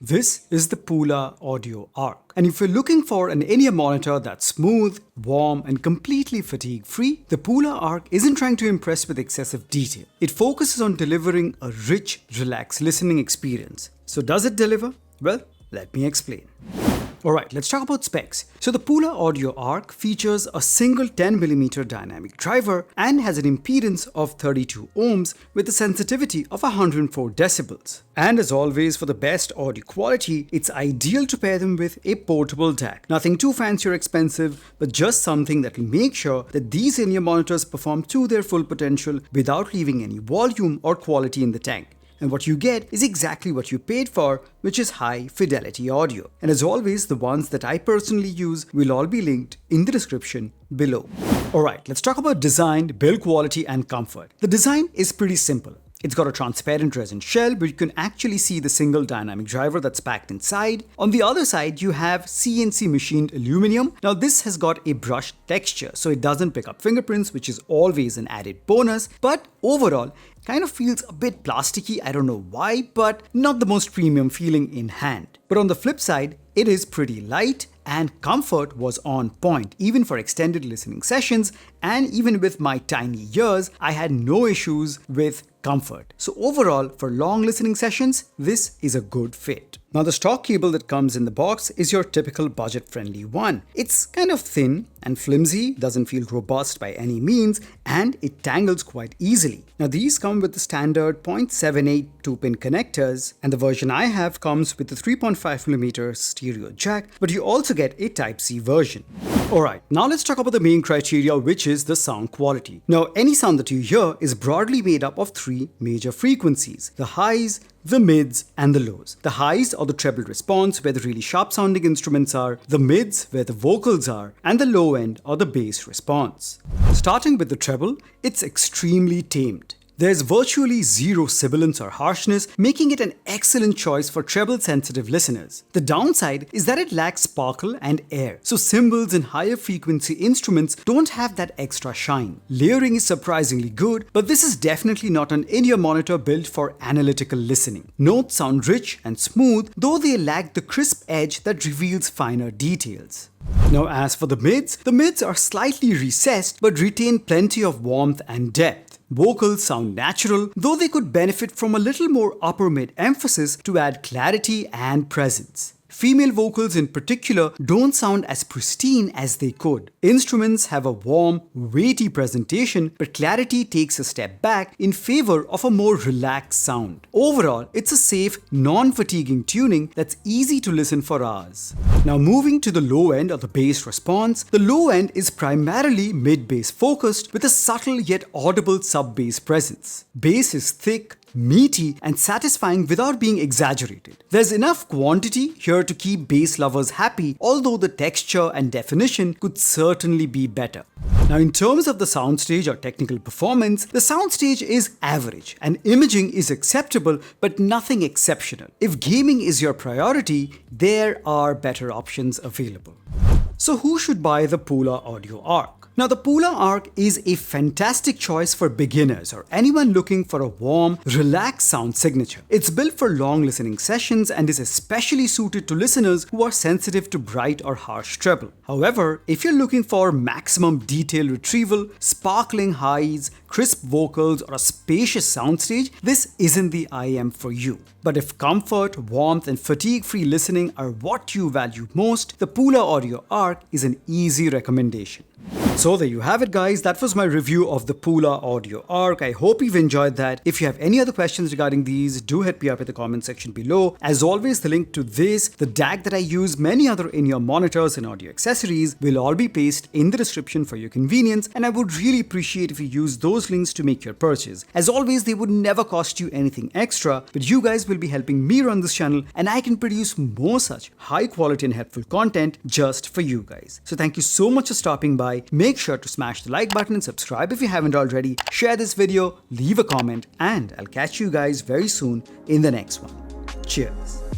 This is the Pula Audio ARC. And if you're looking for an in-ear monitor that's smooth, warm, and completely fatigue-free, the Pula ARC isn't trying to impress with excessive detail. It focuses on delivering a rich, relaxed listening experience. So does it deliver? Well, let me explain. Alright, let's talk about specs. So the Pula Audio ARC features a single 10mm dynamic driver and has an impedance of 32 ohms with a sensitivity of 104 decibels. And as always, for the best audio quality, it's ideal to pair them with a portable DAC. Nothing too fancy or expensive, but just something that will make sure that these in-ear monitors perform to their full potential without leaving any volume or quality in the tank. And what you get is exactly what you paid for, which is high fidelity audio. And as always, the ones that I personally use will all be linked in the description below. Alright, let's talk about design, build quality, and comfort. The design is pretty simple. It's got a transparent resin shell where you can actually see the single dynamic driver that's packed inside. On the other side, you have CNC machined aluminum. Now this has got a brushed texture, so it doesn't pick up fingerprints, which is always an added bonus. But overall, kind of feels a bit plasticky. I don't know why, but not the most premium feeling in hand. But on the flip side, it is pretty light and comfort was on point, even for extended listening sessions, and even with my tiny ears, I had no issues with comfort. So overall, for long listening sessions, this is a good fit. Now the stock cable that comes in the box is your typical budget-friendly one. It's kind of thin and flimsy, doesn't feel robust by any means, and it tangles quite easily. Now these come with the standard 0.78 2-pin connectors, and the version I have comes with the 3.5mm stereo jack, but you also get a Type-C version. Alright, now let's talk about the main criteria, which is the sound quality. Now any sound that you hear is broadly made up of three major frequencies: the highs, the mids, and the lows. The highs are the treble response, where the really sharp sounding instruments are, the mids where the vocals are, and the low end are the bass response. Starting with the treble, it's extremely tamed. There's virtually zero sibilance or harshness, making it an excellent choice for treble-sensitive listeners. The downside is that it lacks sparkle and air, so cymbals and higher frequency instruments don't have that extra shine. Layering is surprisingly good, but this is definitely not an in-ear monitor built for analytical listening. Notes sound rich and smooth, though they lack the crisp edge that reveals finer details. Now as for the mids are slightly recessed but retain plenty of warmth and depth. Vocals sound natural, though they could benefit from a little more upper mid emphasis to add clarity and presence. Female vocals in particular don't sound as pristine as they could. Instruments have a warm, weighty presentation, but clarity takes a step back in favor of a more relaxed sound. Overall, it's a safe, non-fatiguing tuning that's easy to listen for hours. Now moving to the low end of the bass response, the low end is primarily mid-bass focused with a subtle yet audible sub-bass presence. Bass is thick, meaty, and satisfying without being exaggerated. There's enough quantity here to keep bass lovers happy, although the texture and definition could certainly be better. Now in terms of the soundstage or technical performance, the soundstage is average and imaging is acceptable but nothing exceptional. If gaming is your priority, there are better options available. So who should buy the Pula Audio ARC? Now the Pula ARC is a fantastic choice for beginners or anyone looking for a warm, relaxed sound signature. It's built for long listening sessions and is especially suited to listeners who are sensitive to bright or harsh treble. However, if you're looking for maximum detail retrieval, sparkling highs, crisp vocals, or a spacious soundstage, this isn't the IEM for you. But if comfort, warmth, and fatigue-free listening are what you value most, the Pula Audio ARC is an easy recommendation. So there you have it guys, that was my review of the Pula Audio ARC. I hope you've enjoyed that. If you have any other questions regarding these, do hit me up in the comment section below. As always, the link to this, the DAC that I use, many other in-ear monitors and audio accessories will all be placed in the description for your convenience, and I would really appreciate if you use those links to make your purchase. As always, they would never cost you anything extra, but you guys will be helping me run this channel and I can produce more such high quality and helpful content just for you guys. So thank you so much for stopping by. Make sure to smash the like button and subscribe if you haven't already. Share this video, leave a comment, and I'll catch you guys very soon in the next one. Cheers.